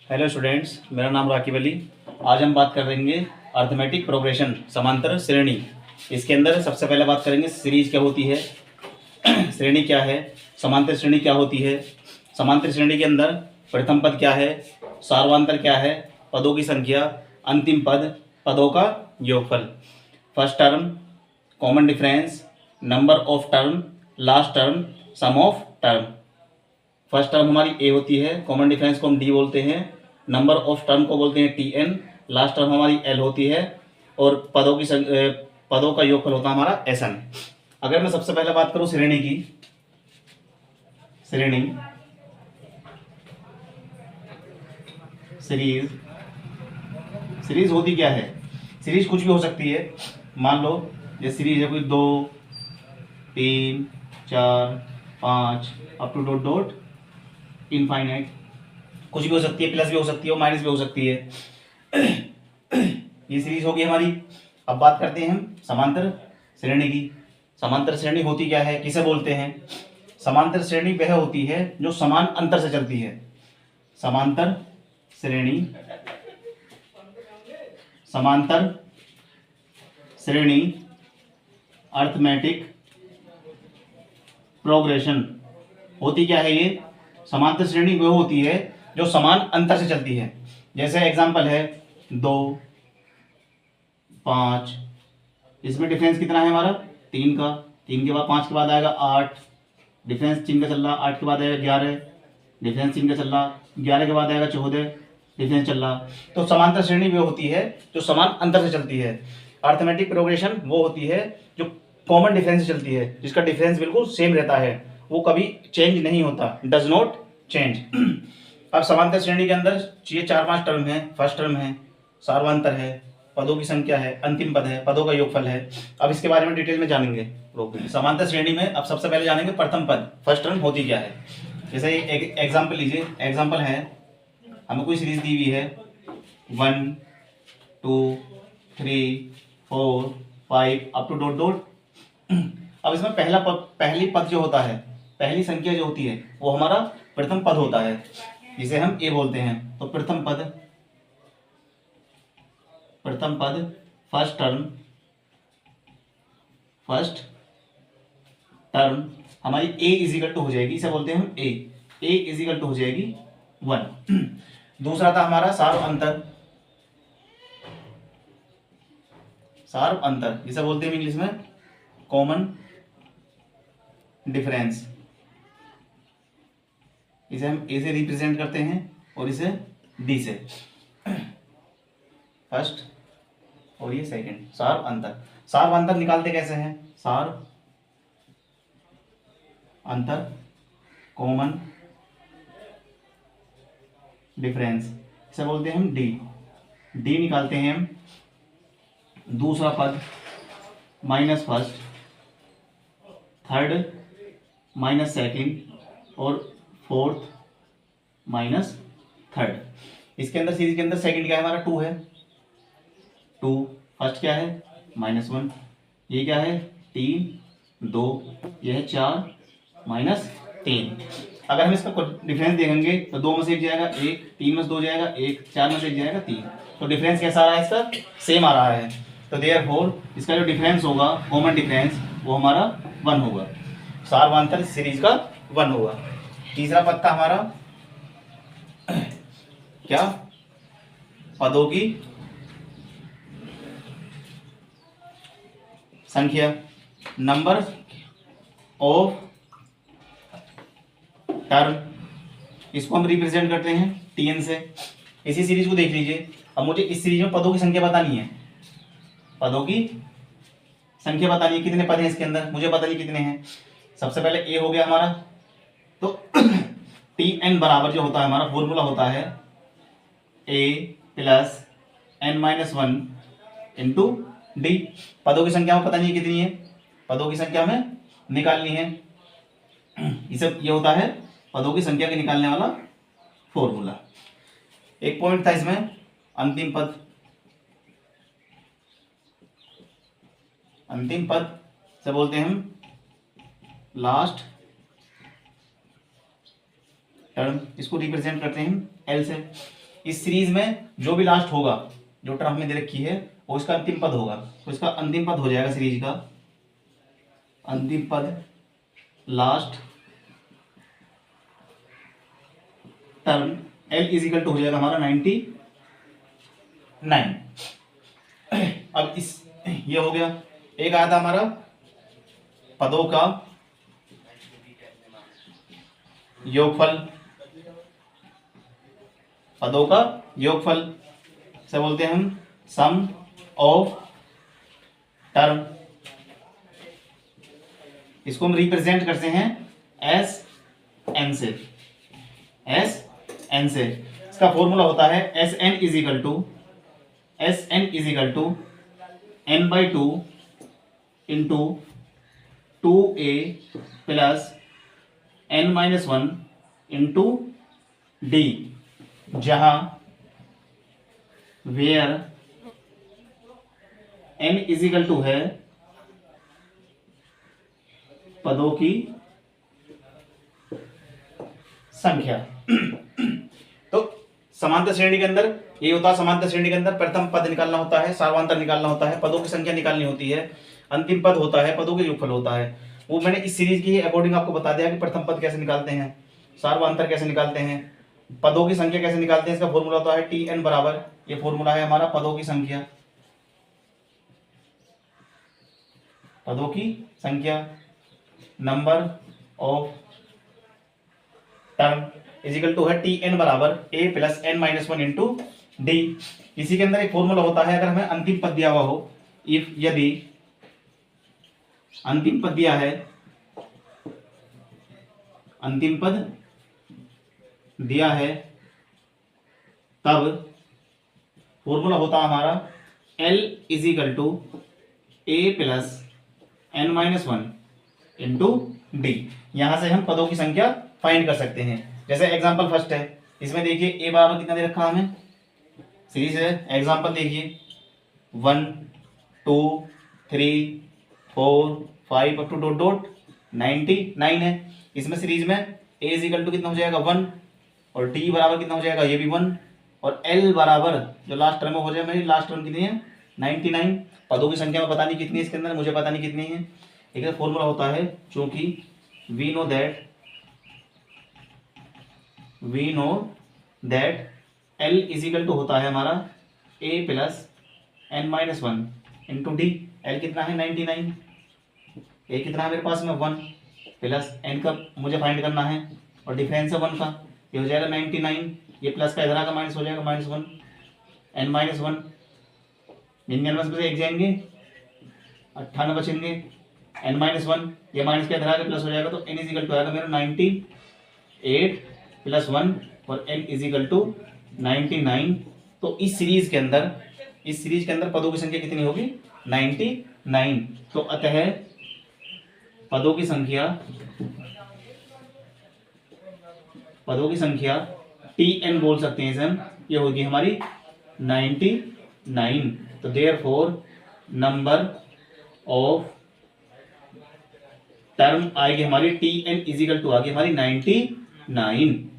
Hello students, मेरा नाम राकिब अली। आज हम बात करेंगे अर्थमेटिक प्रोग्रेशन, समांतर श्रेणी। इसके अंदर सबसे पहले बात करेंगे सीरीज क्या होती है, श्रेणी क्या है, समांतर श्रेणी क्या होती है, समांतर श्रेणी के अंदर प्रथम पद क्या है, सार्वंतर क्या है, पदों की संख्या, अंतिम पद, पदों का योगफल, first term, common difference, number of term, last term, sum of term. First term हमारी ए होती है, कॉमन डिफरेंस को हम डी बोलते हैं, नंबर ऑफ टर्म को बोलते हैं टी एन, लास्ट टर्म हमारी एल होती है और पदों का योगफल होता है हमारा एस एन। अगर मैं सबसे पहले बात करूं श्रेणी की, श्रेणी सीरीज, सीरीज होती क्या है? सीरीज कुछ भी हो सकती है। मान लो ये सीरीज है कोई 2 3 4 5 up to dot dot infinite, कुछ भी हो सकती है, प्लस भी हो सकती है और माइनस भी हो सकती है। ये सीरीज होगी हमारी। अब बात करते हैं हम समांतर श्रेणी की। समांतर श्रेणी होती क्या है, किसे बोलते हैं? समांतर श्रेणी वह होती है जो समान अंतर से चलती है। समांतर श्रेणी, समांतर श्रेणी अर्थमेटिक प्रोग्रेशन होती क्या है? ये समांतर श्रेणी वह होती है जो समान अंतर से चलती है। जैसे एग्जांपल है 2 5, इसमें डिफरेंस कितना है हमारा 3 का, 3 के बाद 5 के बाद आएगा 8, डिफरेंस 3 का चल रहा, 8 के बाद आएगा 11, डिफरेंस 3 का चल रहा, 11 के बाद आएगा 14, डिफरेंस चल रहा। तो समांतर श्रेणी वो होती है जो समान अंतर से चलती है। अर्थमेटिक प्रोग्रेशन वो होती है जो कॉमन डिफरेंस से चलती है, जिसका डिफरेंस बिल्कुल सेम रहता है, वो कभी चेंज नहीं होता, डज नॉट चेंज। अब समांतर श्रेणी के अंदर ये 4-5 टर्म है। फर्स्ट टर्म है, सार्वंतर है, पदों की संख्या है, अंतिम पद है, पदों का योगफल है। अब इसके बारे में डिटेल में जानेंगे। समांतर श्रेणी में अब सबसे पहले जानेंगे प्रथम पद, फर्स्ट टर्म होती क्या है। जैसे एक एग्जाम्पल लीजिए, एग्जाम्पल है हमें कोई सीरीज दी हुई है 1 2 3 4 5 अप टू डॉट डॉट। अब इसमें पहली पद जो होता है, पहली संख्या जो होती है वो हमारा प्रथम पद होता है, जिसे हम ए बोलते हैं। तो प्रथम पद, प्रथम पद, फर्स्ट टर्म, फर्स्ट टर्म हमारी ए इजिकल टू हो जाएगी, इसे बोलते हैं हम ए इजिकल टू हो जाएगी 1। दूसरा था हमारा सार्व अंतर, सार्व अंतर जिसे बोलते हैं इंग्लिश में कॉमन डिफरेंस, इसे हम ए से रिप्रेजेंट करते हैं और इसे डी से, फर्स्ट और ये सेकंड। सार्व अंतर, सार्व अंतर निकालते कैसे हैं? सार्व अंतर कॉमन डिफरेंस, इसे बोलते हैं हम डी निकालते हैं हम। दूसरा पद minus first, third minus second और फोर्थ माइनस थर्ड। इसके अंदर सीरीज के अंदर सेकंड क्या है हमारा 2 है, 2, फर्स्ट क्या है -1, ये क्या है 3 2, ये है 4 -3। अगर हम इसका डिफरेंस देखेंगे तो 2 में से 1 जाएगा 1, 3 में से 2 जाएगा 1, 4 में से 1 जाएगा 3। तो डिफरेंस कैसा आ रहा है? इसका सेम आ रहा है। तो देयरफॉर इसका जो डिफरेंस होगा, कॉमन डिफरेंस, वो हमारा 1 होगा, सार्वंतर सीरीज का 1 होगा। तीसरा पद था हमारा क्या? पदों की संख्या, नंबर ऑफ टर्म, इसको हम रिप्रेजेंट करते हैं टीएन से। इसी सीरीज को देख लीजिए। अब मुझे इस सीरीज में पदों की संख्या बतानी है, पदों की संख्या बतानी है, कितने पद हैं इसके अंदर, मुझे पता नहीं कितने हैं। सबसे पहले ए हो गया हमारा, तो टी एन बराबर जो होता है हमारा फॉर्मूला होता है ए प्लस n-1 इंटू डी। पदों की संख्या हमें पता नहीं है कितनी है, पदों की संख्या हमें निकालनी है। इसे ये होता है पदों की संख्या के निकालने वाला फॉर्मूला। एक पॉइंट था इसमें, अंतिम पद, अंतिम पद से बोलते हैं हम लास्ट टर्म, इसको रिप्रेजेंट करते हैं हम एल से। इस सीरीज में जो भी लास्ट होगा, जो टर्म में दे रखी है वो इसका अंतिम पद होगा, तो इसका अंतिम पद हो जाएगा सीरीज का अंतिम पद last term L is equal to हो जाएगा हमारा 99। अब इस ये हो गया। एक आया था हमारा पदों का योगफल, पदों का योगफल से बोलते हैं हम सम ऑफ टर्म। इसको हम रिप्रेजेंट करते हैं एस एन से, एस एन से। इसका फॉर्मूला होता है S N is equal to N by two into 2a plus n minus 1 into D, जहां where n is equal to है पदों की संख्या। तो समांतर श्रेणी के अंदर ये होता है, समांतर श्रेणी के अंदर प्रथम पद निकालना होता है, सार्वधातुक निकालना होता है, पदों की संख्या निकालनी होती है, अंतिम पद होता है, पदों के योगफल होता है। वो मैंने इस सीरीज की अकॉर्डिंग आपको बता दिया कि प्रथम पद कैसे निकालते हैं, सार्वधातुक कैसे निकालते हैं, पदों की संख्या कैसे निकालते हैं। इसका फॉर्मूला होता है टी एन बराबर, ये फॉर्मूला है हमारा पदों की संख्या, पदों की संख्या number of term is equal to है टी एन बराबर A plus N minus 1 into D. इसी के अंदर एक फॉर्मूला होता है, अगर हमें अंतिम पद दिया हुआ हो, इफ यदि अंतिम पद दिया है, अंतिम पद दिया है, तब फॉर्मूला होता है हमारा L is equal to a plus N minus 1 into d. यहां से हम पदों की संख्या फाइंड कर सकते हैं। जैसे एग्जांपल फर्स्ट है, इसमें देखिए ए बराबर कितना दे रखा हमें, सीरीज है। एग्जांपल देखिए 1 2 3 4 5 अप टू डॉट डॉट 99 है। इसमें सीरीज में ए इज इक्वल टू कितना हो जाएगा 1 और टी बराबर कितना हो जाएगा, ये भी 1 और एल बराबर जो लास्ट टर्म हो जाए, मेरी लास्ट टर्म कितनी है 99। पदों की संख्या में पता नहीं कितनी है इसके अंदर, मुझे पता नहीं कितनी है। ठीक है, फॉर्मूला होता है चूंकि we know that L is equal to होता है हमारा A plus N minus 1 into D. L कितना है 99, ए कितना है मेरे पास में 1 प्लस एन का मुझे फाइंड करना है और डिफरेंस है 1 का, ये हो जाएगा 99, ये प्लस का इधर आकर माइनस हो जाएगा -1 एन माइनस 1, 99 से एक जाएंगे 98 बचेंगे, एन माइनस 1 ये माइनस का इधर आकर प्लस हो जाएगा, तो एन इज इक्वल टू आएगा मेरा 98 प्लस 1 और एन इज इक्वल टू 99। तो इस सीरीज के अंदर पदों की संख्या कितनी होगी 99। तो अतः पदों की संख्या टी एन बोल सकते हैं इसे हम, ये होगी हमारी 99। तो देयरफॉर नंबर ऑफ टर्म आएगी हमारी टी एन इजिकल टू आ गई हमारी 99।